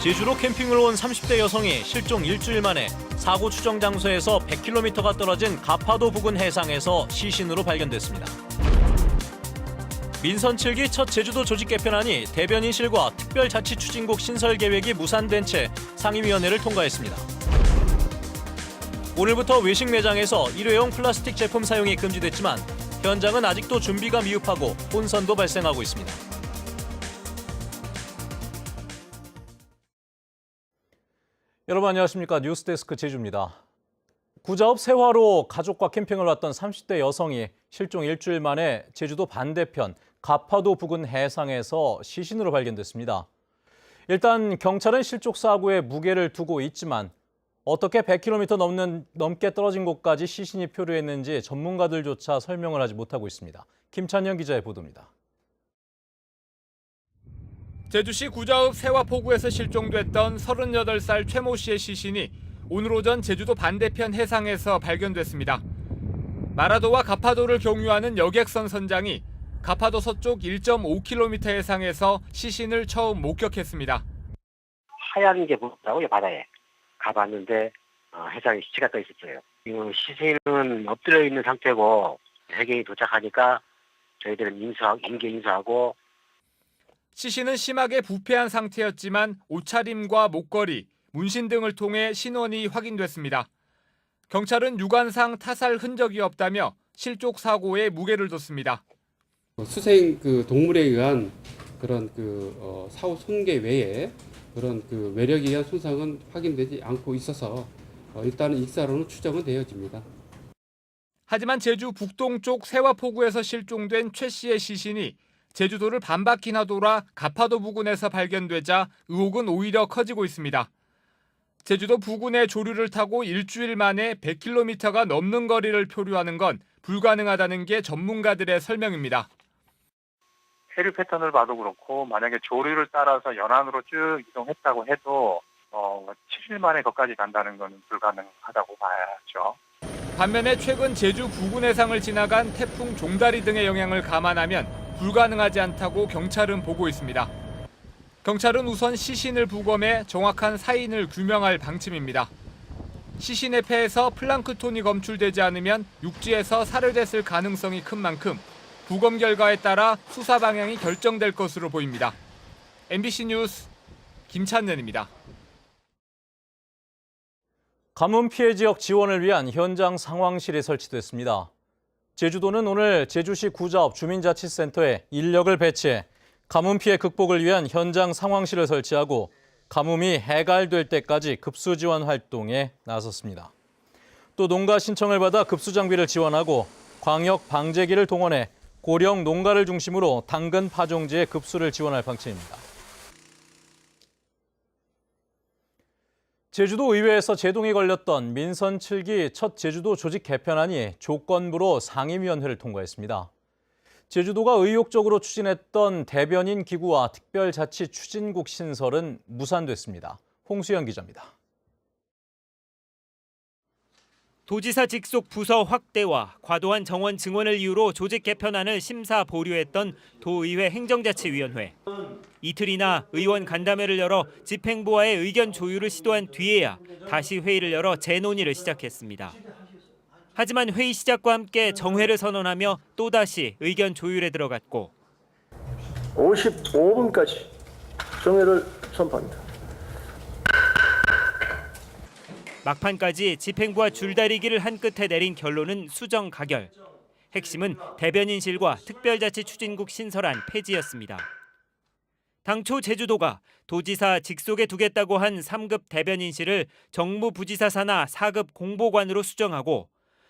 제주로 캠핑을 온 30대 여성이 실종 일주일 만에 사고 추정 장소에서 100km가 떨어진 가파도 부근 해상에서 시신으로 발견됐습니다. 민선 7기 첫 제주도 조직 개편안이 대변인실과 특별자치추진국 신설 계획이 무산된 채 상임위원회를 통과했습니다. 오늘부터 외식 매장에서 일회용 플라스틱 제품 사용이 금지됐지만 현장은 아직도 준비가 미흡하고 혼선도 발생하고 있습니다. 여러분 안녕하십니까. 뉴스데스크 제주입니다. 구자읍 세화로 가족과 캠핑을 왔던 30대 여성이 실종 일주일 만에 제주도 반대편 가파도 부근 해상에서 시신으로 발견됐습니다. 일단 경찰은 실족 사고에 무게를 두고 있지만 어떻게 100km 넘게 떨어진 곳까지 시신이 표류했는지 전문가들조차 설명을 하지 못하고 있습니다. 김찬영 기자의 보도입니다. 제주시 구자읍 세화포구에서 실종됐던 38살 최 모 씨의 시신이 오늘 오전 제주도 반대편 해상에서 발견됐습니다. 마라도와 가파도를 경유하는 여객선 선장이 가파도 서쪽 1.5km 해상에서 시신을 처음 목격했습니다. 하얀 게 보이더라고요, 바다에. 가봤는데 해상에 시체가 떠 있었어요. 시신은 엎드려 있는 상태고 해경이 도착하니까 저희들은 임계 인수하고. 시신은 심하게 부패한 상태였지만 옷차림과 목걸이, 문신 등을 통해 신원이 확인됐습니다. 경찰은 유관상 타살 흔적이 없다며 실족 사고에 무게를 뒀습니다. 수생 동물에 의한 그런 사후 손괴 외에 그런 외력에 의한 손상은 확인되지 않고 있어서 일단은 익사로는 추정은 되어집니다. 하지만 제주 북동쪽 세화포구에서 실종된 최 씨의 시신이 제주도를 반바퀴나 돌아 가파도 부근에서 발견되자 의혹은 오히려 커지고 있습니다. 제주도 부근의 조류를 타고 일주일 만에 100km가 넘는 거리를 표류하는 건 불가능하다는 게 전문가들의 설명입니다. 해류 패턴을 봐도 그렇고 만약에 조류를 따라서 연안으로 쭉 이동했다고 해도 7일 만에 거기까지 간다는 건 불가능하다고 봐야죠. 반면에 최근 제주 부근 해상을 지나간 태풍 종다리 등의 영향을 감안하면 불가능하지 않다고 경찰은 보고 있습니다. 경찰은 우선 시신을 부검해 정확한 사인을 규명할 방침입니다. 시신의 폐에서 플랑크톤이 검출되지 않으면 육지에서 살해됐을 가능성이 큰 만큼 부검 결과에 따라 수사 방향이 결정될 것으로 보입니다. MBC 뉴스 김찬년입니다. 가뭄 피해 지역 지원을 위한 현장 상황실이 설치됐습니다. 제주도는 오늘 제주시 구자읍 주민자치센터에 인력을 배치해 가뭄 피해 극복을 위한 현장 상황실을 설치하고 가뭄이 해갈될 때까지 급수 지원 활동에 나섰습니다. 또 농가 신청을 받아 급수 장비를 지원하고 광역 방제기를 동원해 고령 농가를 중심으로 당근 파종지에 급수를 지원할 방침입니다. 제주도 의회에서 제동이 걸렸던 민선 7기 첫 제주도 조직 개편안이 조건부로 상임위원회를 통과했습니다. 제주도가 의욕적으로 추진했던 대변인 기구와 특별자치추진국 신설은 무산됐습니다. 홍수연 기자입니다. 도지사 직속 부서 확대와 과도한 정원 증원을 이유로 조직 개편안을 심사 보류했던 도의회 행정자치위원회. 이틀이나 의원 간담회를 열어 집행부와의 의견 조율을 시도한 뒤에야 다시 회의를 열어 재논의를 시작했습니다. 하지만 회의 시작과 함께 정회를 선언하며 또다시 의견 조율에 들어갔고 55분까지 정회를 선포합니다. 막판까지 집행부와 줄다리기를 한 끝에 내린 결론은 수정 가결. 핵심은 대변인실과 특별자치추진국 신설안 폐지였습니다. 당초 제주도가 도지사 직속에 두겠다고 한 3급 대변인실을 정무부지사 산하 4급 공보관으로 수정하고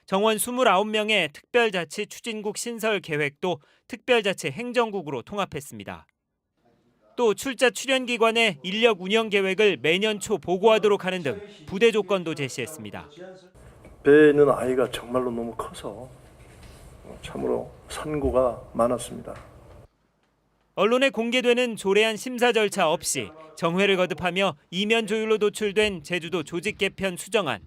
정원 29명의 특별자치추진국 신설 계획도 특별자치 행정국으로 통합했습니다. 또 출자 출연기관의 인력 운영 계획을 매년 초 보고하도록 하는 등 부대 조건도 제시했습니다. 배에 있는 아이가 정말로 너무 커서 참으로 산고가 많았습니다. 언론에 공개되는 조례안 심사 절차 없이 정회를 거듭하며 이면 조율로 도출된 제주도 조직 개편 수정안.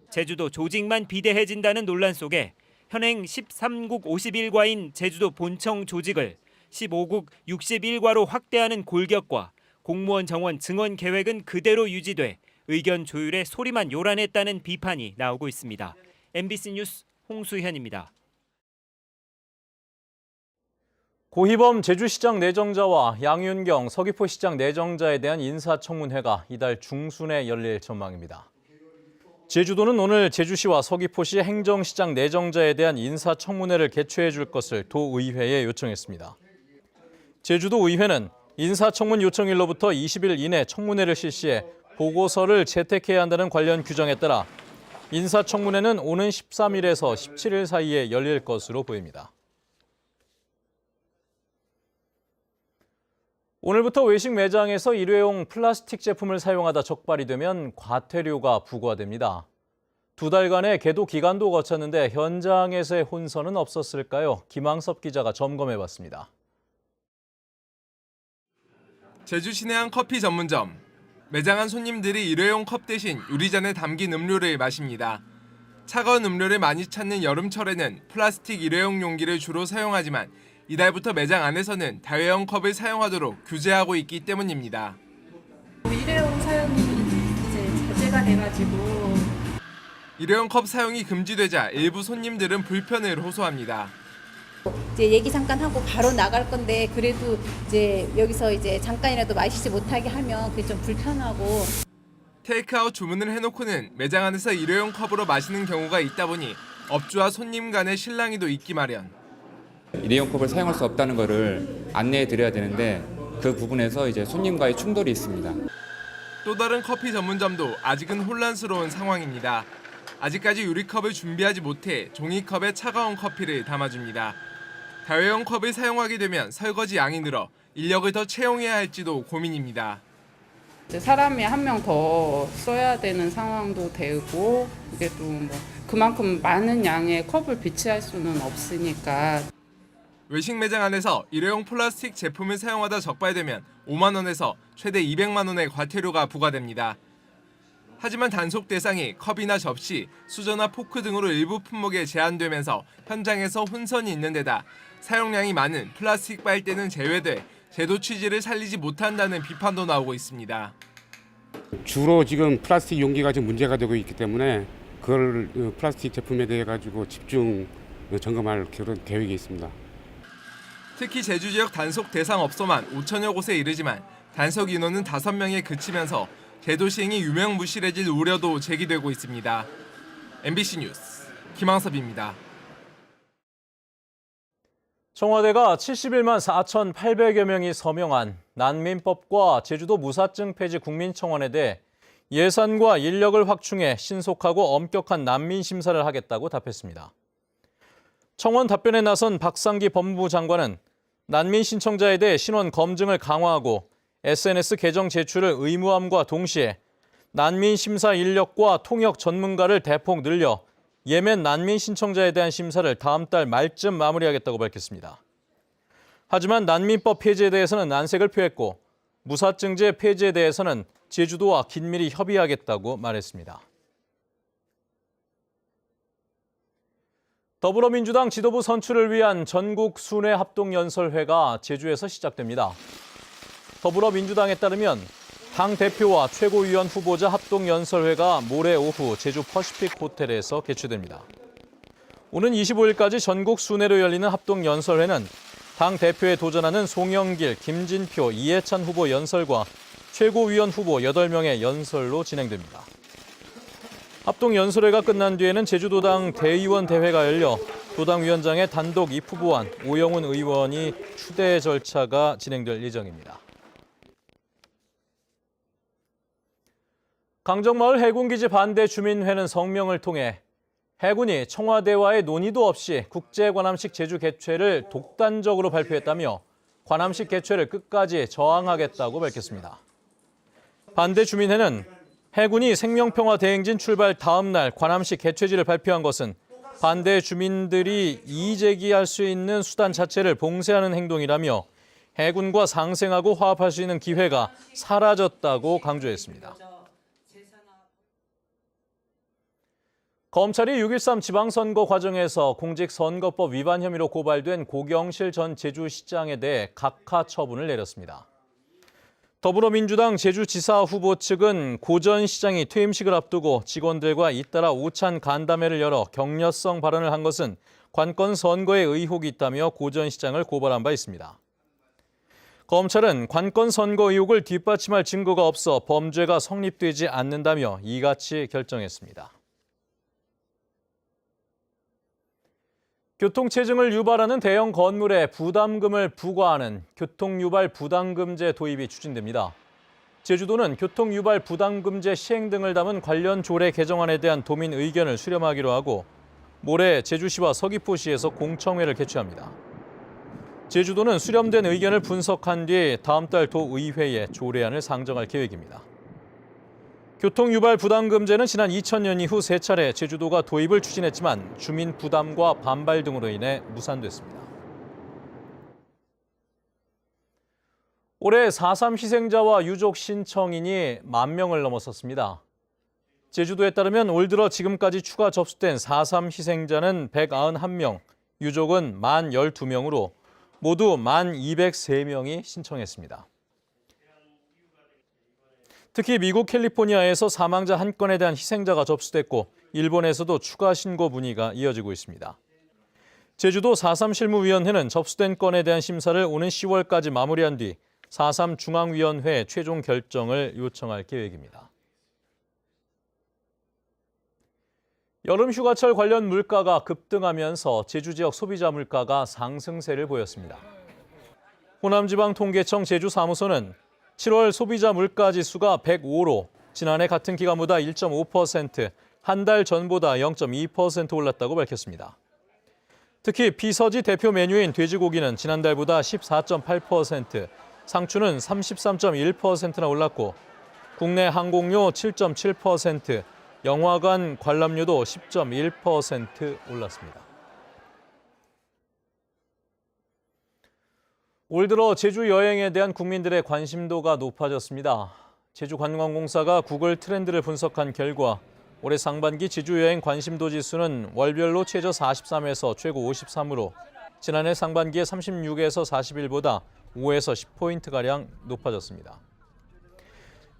제주도 조직만 비대해진다는 논란 속에 현행 13국 51과인 제주도 본청 조직을 15국 61과로 확대하는 골격과 공무원 정원 증원 계획은 그대로 유지돼 의견 조율에 소리만 요란했다는 비판이 나오고 있습니다. MBC 뉴스 홍수현입니다. 고희범 제주시장 내정자와 양윤경 서귀포시장 내정자에 대한 인사청문회가 이달 중순에 열릴 전망입니다. 제주도는 오늘 제주시와 서귀포시 행정시장 내정자에 대한 인사청문회를 개최해 줄 것을 도의회에 요청했습니다. 제주도 의회는 인사청문 요청일로부터 20일 이내 청문회를 실시해 보고서를 채택해야 한다는 관련 규정에 따라 인사청문회는 오는 13일에서 17일 사이에 열릴 것으로 보입니다. 오늘부터 외식 매장에서 일회용 플라스틱 제품을 사용하다 적발이 되면 과태료가 부과됩니다. 2달간의 계도 기간도 거쳤는데 현장에서의 혼선은 없었을까요? 김항섭 기자가 점검해봤습니다. 제주 시내 한 커피 전문점. 매장 안 손님들이 일회용 컵 대신 유리잔에 담긴 음료를 마십니다. 차가운 음료를 많이 찾는 여름철에는 플라스틱 일회용 용기를 주로 사용하지만 이달부터 매장 안에서는 다회용 컵을 사용하도록 규제하고 있기 때문입니다. 일회용 사용이 이제 자제가 돼가지고 일회용 컵 사용이 금지되자 일부 손님들은 불편을 호소합니다. 이제 얘기 잠깐 하고 바로 나갈 건데 그래도 이제 여기서 이제 잠깐이라도 마시지 못하게 하면 그게 좀 불편하고. 테이크아웃 주문을 해놓고는 매장 안에서 일회용 컵으로 마시는 경우가 있다 보니 업주와 손님 간의 실랑이도 있기 마련. 일회용 컵을 사용할 수 없다는 것을 안내해 드려야 되는데 그 부분에서 이제 손님과의 충돌이 있습니다. 또 다른 커피 전문점도 아직은 혼란스러운 상황입니다. 아직까지 유리컵을 준비하지 못해 종이컵에 차가운 커피를 담아줍니다. 다회용 컵을 사용하게 되면 설거지 양이 늘어 인력을 더 채용해야 할지도 고민입니다. 사람이 한 명 더 써야 되는 상황도 되고 이게 또 뭐 그만큼 많은 양의 컵을 비치할 수는 없으니까. 외식 매장 안에서 일회용 플라스틱 제품을 사용하다 적발되면 5만 원에서 최대 200만 원의 과태료가 부과됩니다. 하지만 단속 대상이 컵이나 접시, 수저나 포크 등으로 일부 품목에 제한되면서 현장에서 혼선이 있는 데다 사용량이 많은 플라스틱 빨대는 제외돼 제도 취지를 살리지 못한다는 비판도 나오고 있습니다. 주로 지금 플라스틱 용기가 좀 문제가 되고 있기 때문에 그걸 플라스틱 제품에 대해 가지고 집중 점검할 그런 계획이 있습니다. 특히 제주 지역 단속 대상 업소만 5천여 곳에 이르지만 단속 인원은 5명에 그치면서 제도 시행이 유명무실해질 우려도 제기되고 있습니다. MBC 뉴스 김항섭입니다. 청와대가 71만 4,800여 명이 서명한 난민법과 제주도 무사증 폐지 국민청원에 대해 예산과 인력을 확충해 신속하고 엄격한 난민 심사를 하겠다고 답했습니다. 청원 답변에 나선 박상기 법무부 장관은 난민 신청자에 대해 신원 검증을 강화하고 SNS 계정 제출을 의무함과 동시에 난민 심사 인력과 통역 전문가를 대폭 늘려 예멘 난민 신청자에 대한 심사를 다음 달 말쯤 마무리하겠다고 밝혔습니다. 하지만 난민법 폐지에 대해서는 안색을 표했고 무사증제 폐지에 대해서는 제주도와 긴밀히 협의하겠다고 말했습니다. 더불어민주당 지도부 선출을 위한 전국 순회 합동연설회가 제주에서 시작됩니다. 더불어민주당에 따르면 당대표와 최고위원 후보자 합동연설회가 모레 오후 제주 퍼시픽 호텔에서 개최됩니다. 오는 25일까지 전국 순회로 열리는 합동연설회는 당대표에 도전하는 송영길, 김진표, 이해찬 후보 연설과 최고위원 후보 8명의 연설로 진행됩니다. 합동연설회가 끝난 뒤에는 제주도당 대의원 대회가 열려 도당위원장의 단독 입후보안 오영훈 의원이 추대 절차가 진행될 예정입니다. 강정마을 해군기지 반대 주민회는 성명을 통해 해군이 청와대와의 논의도 없이 국제관함식 제주 개최를 독단적으로 발표했다며 관함식 개최를 끝까지 저항하겠다고 밝혔습니다. 반대 주민회는 해군이 생명평화 대행진 출발 다음 날 관함식 개최지를 발표한 것은 반대 주민들이 이의 제기할 수 있는 수단 자체를 봉쇄하는 행동이라며 해군과 상생하고 화합할 수 있는 기회가 사라졌다고 강조했습니다. 검찰이 6.13 지방선거 과정에서 공직선거법 위반 혐의로 고발된 고경실 전 제주시장에 대해 각하 처분을 내렸습니다. 더불어민주당 제주지사 후보 측은 고 전 시장이 퇴임식을 앞두고 직원들과 잇따라 오찬 간담회를 열어 격려성 발언을 한 것은 관건 선거에 의혹이 있다며 고 전 시장을 고발한 바 있습니다. 검찰은 관건 선거 의혹을 뒷받침할 증거가 없어 범죄가 성립되지 않는다며 이같이 결정했습니다. 교통체증을 유발하는 대형 건물에 부담금을 부과하는 교통유발 부담금제 도입이 추진됩니다. 제주도는 교통유발 부담금제 시행 등을 담은 관련 조례 개정안에 대한 도민 의견을 수렴하기로 하고 모레 제주시와 서귀포시에서 공청회를 개최합니다. 제주도는 수렴된 의견을 분석한 뒤 다음 달 도의회에 조례안을 상정할 계획입니다. 교통유발 부담금제는 지난 2000년 이후 3차례 제주도가 도입을 추진했지만 주민 부담과 반발 등으로 인해 무산됐습니다. 올해 4.3 희생자와 유족 신청인이 10,000명을 넘어섰습니다. 제주도에 따르면 올 들어 지금까지 추가 접수된 4.3 희생자는 191명, 유족은 12명으로 모두 203명이 신청했습니다. 특히 미국 캘리포니아에서 사망자 1건에 대한 희생자가 접수됐고 일본에서도 추가 신고 문의가 이어지고 있습니다. 제주도 4.3 실무위원회는 접수된 건에 대한 심사를 오는 10월까지 마무리한 뒤 4.3 중앙위원회에 최종 결정을 요청할 계획입니다. 여름 휴가철 관련 물가가 급등하면서 제주 지역 소비자 물가가 상승세를 보였습니다. 호남지방통계청 제주사무소는 7월 소비자 물가 지수가 105로 지난해 같은 기간보다 1.5%, 한 달 전보다 0.2% 올랐다고 밝혔습니다. 특히 비서지 대표 메뉴인 돼지고기는 지난달보다 14.8%, 상추는 33.1%나 올랐고 국내 항공료 7.7%, 영화관 관람료도 10.1% 올랐습니다. 올 들어 제주 여행에 대한 국민들의 관심도가 높아졌습니다. 제주관광공사가 구글 트렌드를 분석한 결과 올해 상반기 제주 여행 관심도 지수는 월별로 최저 43에서 최고 53으로 지난해 상반기에 36에서 41보다 5에서 10포인트가량 높아졌습니다.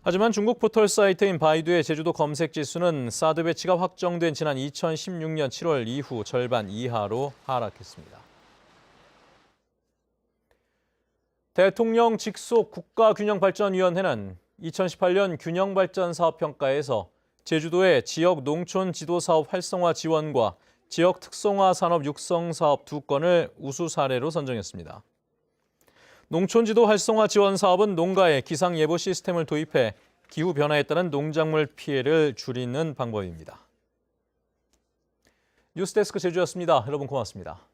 하지만 중국 포털 사이트인 바이두의 제주도 검색 지수는 사드 배치가 확정된 지난 2016년 7월 이후 절반 이하로 하락했습니다. 대통령 직속 국가균형발전위원회는 2018년 균형발전사업평가에서 제주도의 지역 농촌 지도사업 활성화 지원과 지역 특성화 산업 육성 사업 2건을 우수 사례로 선정했습니다. 농촌지도 활성화 지원 사업은 농가에 기상 예보 시스템을 도입해 기후 변화에 따른 농작물 피해를 줄이는 방법입니다. 뉴스데스크 제주였습니다. 여러분 고맙습니다.